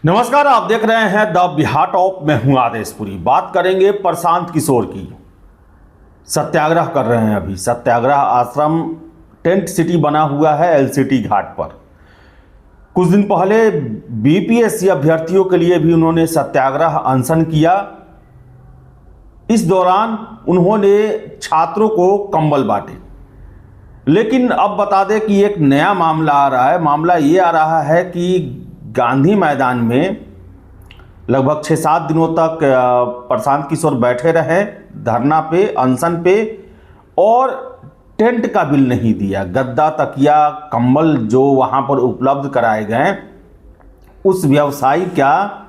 नमस्कार, आप देख रहे हैं द बिहार टॉप। मैं हूं आदेशपुरी। बात करेंगे प्रशांत किशोर की। सत्याग्रह कर रहे हैं। अभी सत्याग्रह आश्रम टेंट सिटी बना हुआ है एलसीटी घाट पर। कुछ दिन पहले बीपीएससी अभ्यर्थियों के लिए भी उन्होंने सत्याग्रह अनशन किया। इस दौरान उन्होंने छात्रों को कंबल बांटे। लेकिन अब बता दें कि एक नया मामला आ रहा है। मामला ये आ रहा है कि गांधी मैदान में लगभग 6-7 दिनों तक प्रशांत किशोर बैठे रहे धरना पे, अनशन पे, और टेंट का बिल नहीं दिया। गद्दा, तकिया, कंबल जो वहाँ पर उपलब्ध कराए गए, उस व्यवसायी का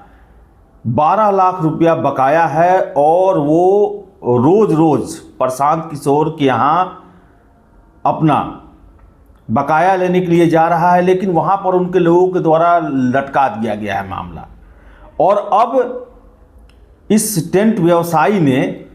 12 लाख रुपया बकाया है और वो रोज रोज प्रशांत किशोर के यहाँ अपना बकाया लेने के लिए जा रहा है। लेकिन वहाँ पर उनके लोगों के द्वारा लटका दिया गया है मामला। और अब इस टेंट व्यवसायी ने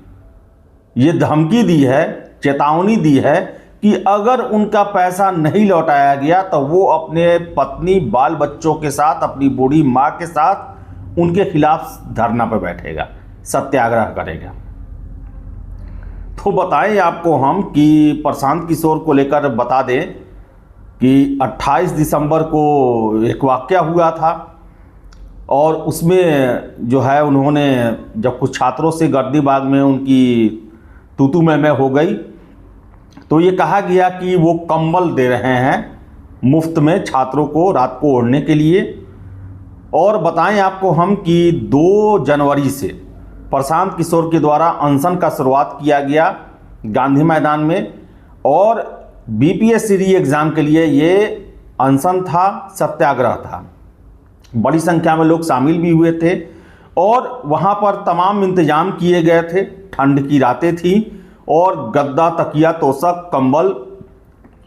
ये धमकी दी है, चेतावनी दी है कि अगर उनका पैसा नहीं लौटाया गया तो वो अपने पत्नी, बाल बच्चों के साथ, अपनी बूढ़ी माँ के साथ उनके खिलाफ धरना पर बैठेगा, सत्याग्रह करेगा। तो बताएं आपको हम कि प्रशांत किशोर को लेकर बता दें कि 28 दिसंबर को एक वाकया हुआ था और उसमें जो है उन्होंने जब कुछ छात्रों से गर्दी बाग में उनकी तू मैं हो गई तो ये कहा गया कि वो कंबल दे रहे हैं मुफ्त में छात्रों को रात को ओढ़ने के लिए। और बताएं आपको हम कि 2 जनवरी से प्रशांत किशोर के द्वारा अनशन का शुरुआत किया गया गांधी मैदान में। और बीपीएससी री एग्ज़ाम के लिए ये अनशन था, सत्याग्रह था। बड़ी संख्या में लोग शामिल भी हुए थे और वहाँ पर तमाम इंतजाम किए गए थे। ठंड की रातें थी और गद्दा, तकिया, तोशक, कंबल,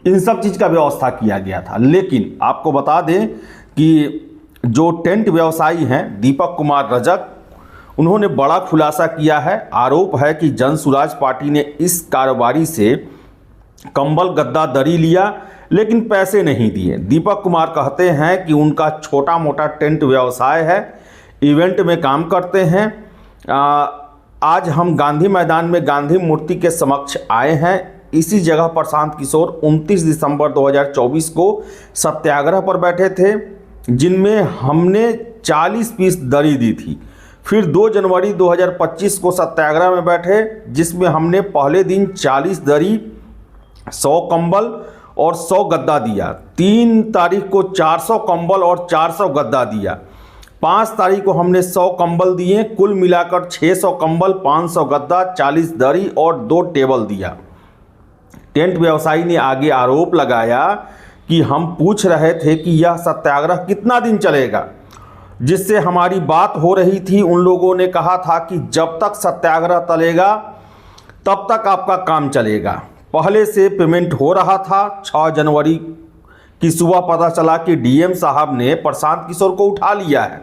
इन सब चीज़ का व्यवस्था किया गया था। लेकिन आपको बता दें कि जो टेंट व्यवसायी हैं दीपक कुमार रजक, उन्होंने बड़ा खुलासा किया है। आरोप है कि जन सुराज पार्टी ने इस कारोबारी से कंबल, गद्दा, दरी लिया लेकिन पैसे नहीं दिए। दीपक कुमार कहते हैं कि उनका छोटा मोटा टेंट व्यवसाय है, इवेंट में काम करते हैं। आज हम गांधी मैदान में गांधी मूर्ति के समक्ष आए हैं। इसी जगह प्रशांत किशोर 29 दिसंबर 2024 को सत्याग्रह पर बैठे थे, जिनमें हमने 40 पीस दरी दी थी। फिर 2 जनवरी 2025 को सत्याग्रह में बैठे, जिसमें हमने पहले दिन 40 दरी, 100 कंबल और 100 गद्दा दिया। 3 तारीख को 400 कंबल और 400 गद्दा दिया। 5 तारीख को हमने 100 कंबल दिए। कुल मिलाकर 600 कंबल, 500 गद्दा, 40 दरी और 2 टेबल दिया। टेंट व्यवसायी ने आगे आरोप लगाया कि हम पूछ रहे थे कि यह सत्याग्रह कितना दिन चलेगा, जिससे हमारी बात हो रही थी। उन लोगों ने कहा था कि जब तक सत्याग्रह चलेगा तब तक आपका काम चलेगा। पहले से पेमेंट हो रहा था। 6 जनवरी की सुबह पता चला कि डीएम साहब ने प्रशांत किशोर को उठा लिया है,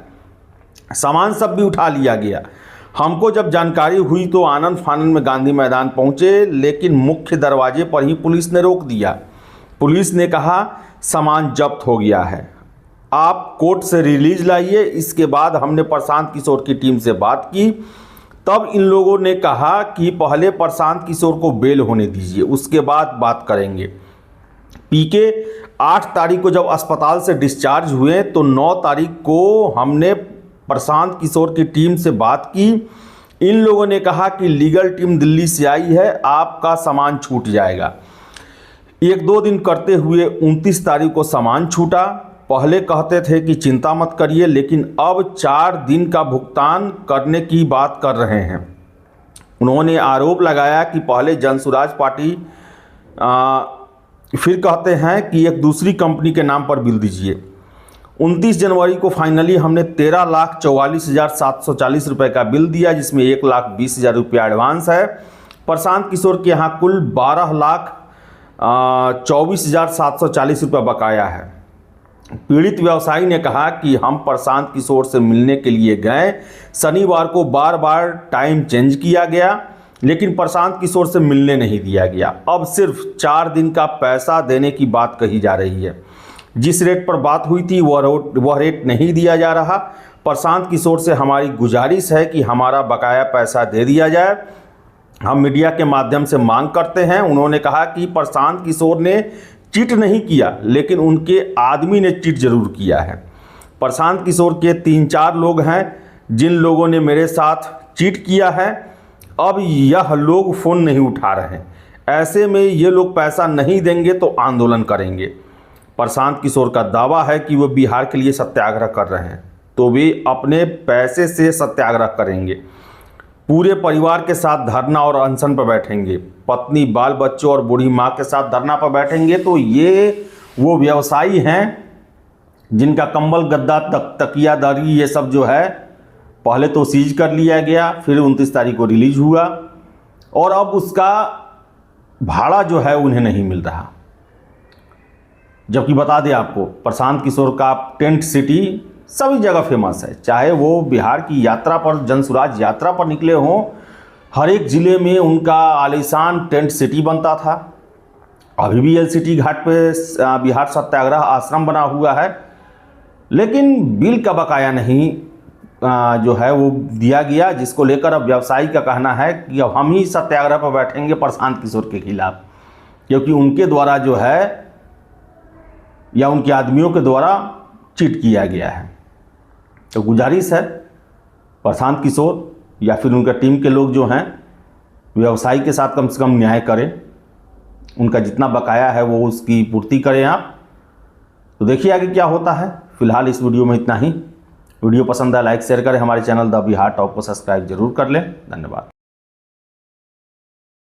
सामान सब भी उठा लिया गया। हमको जब जानकारी हुई तो आनंद फानंद में गांधी मैदान पहुंचे, लेकिन मुख्य दरवाजे पर ही पुलिस ने रोक दिया। पुलिस ने कहा सामान जब्त हो गया है, आप कोर्ट से रिलीज लाइए। इसके बाद हमने प्रशांत किशोर की टीम से बात की। तब इन लोगों ने कहा कि पहले प्रशांत किशोर को बेल होने दीजिए, उसके बाद बात करेंगे। पीके 8 तारीख को जब अस्पताल से डिस्चार्ज हुए तो 9 तारीख को हमने प्रशांत किशोर की टीम से बात की। इन लोगों ने कहा कि लीगल टीम दिल्ली से आई है, आपका सामान छूट जाएगा। 1-2 दिन करते हुए 29 तारीख को सामान छूटा। पहले कहते थे कि चिंता मत करिए, लेकिन अब 4 दिन का भुगतान करने की बात कर रहे हैं। उन्होंने आरोप लगाया कि पहले जनसुराज पार्टी, फिर कहते हैं कि एक दूसरी कंपनी के नाम पर बिल दीजिए। 29 जनवरी को फाइनली हमने 13,44,740 रुपये का बिल दिया, जिसमें 1,20,000 रुपया एडवांस है। प्रशांत किशोर के यहाँ कुल 12,24,740 रुपये बकाया है। पीड़ित व्यवसायी ने कहा कि हम प्रशांत किशोर से मिलने के लिए गए। शनिवार को बार बार टाइम चेंज किया गया, लेकिन प्रशांत किशोर से मिलने नहीं दिया गया। अब सिर्फ 4 दिन का पैसा देने की बात कही जा रही है। जिस रेट पर बात हुई थी वह रेट नहीं दिया जा रहा। प्रशांत किशोर से हमारी गुजारिश है कि हमारा बकाया पैसा दे दिया जाए। हम मीडिया के माध्यम से मांग करते हैं। उन्होंने कहा कि प्रशांत किशोर ने चीट नहीं किया, लेकिन उनके आदमी ने चीट जरूर किया है। प्रशांत किशोर के 3-4 लोग हैं जिन लोगों ने मेरे साथ चीट किया है। अब यह लोग फ़ोन नहीं उठा रहे हैं। ऐसे में ये लोग पैसा नहीं देंगे तो आंदोलन करेंगे। प्रशांत किशोर का दावा है कि वो बिहार के लिए सत्याग्रह कर रहे हैं, तो वे अपने पैसे से सत्याग्रह करेंगे। पूरे परिवार के साथ धरना और अनशन पर बैठेंगे। पत्नी, बाल बच्चों और बूढ़ी माँ के साथ धरना पर बैठेंगे। तो ये वो व्यवसायी हैं जिनका कंबल, गद्दा, तकिया, दरी ये सब जो है पहले तो सीज कर लिया गया, फिर 29 तारीख को रिलीज हुआ और अब उसका भाड़ा जो है उन्हें नहीं मिल रहा। जबकि बता दें आपको, प्रशांत किशोर का टेंट सिटी सभी जगह फेमस है। चाहे वो बिहार की यात्रा पर, जनसुराज यात्रा पर निकले हों, हर एक ज़िले में उनका आलीशान टेंट सिटी बनता था। अभी भी एलसीटी घाट पे बिहार सत्याग्रह आश्रम बना हुआ है, लेकिन बिल का बकाया नहीं जो है वो दिया गया, जिसको लेकर अब व्यवसायी का कहना है कि अब हम ही सत्याग्रह पर बैठेंगे प्रशांत किशोर के खिलाफ, क्योंकि उनके द्वारा जो है या उनके आदमियों के द्वारा चीट किया गया है। तो गुजारिश है प्रशांत किशोर या फिर उनका टीम के लोग जो हैं व्यवसायी के साथ कम से कम न्याय करें, उनका जितना बकाया है वो उसकी पूर्ति करें आप। तो देखिए आगे क्या होता है। फिलहाल इस वीडियो में इतना ही। वीडियो पसंद आया लाइक शेयर करें। हमारे चैनल द बिहार टॉप को सब्सक्राइब जरूर कर लें। धन्यवाद।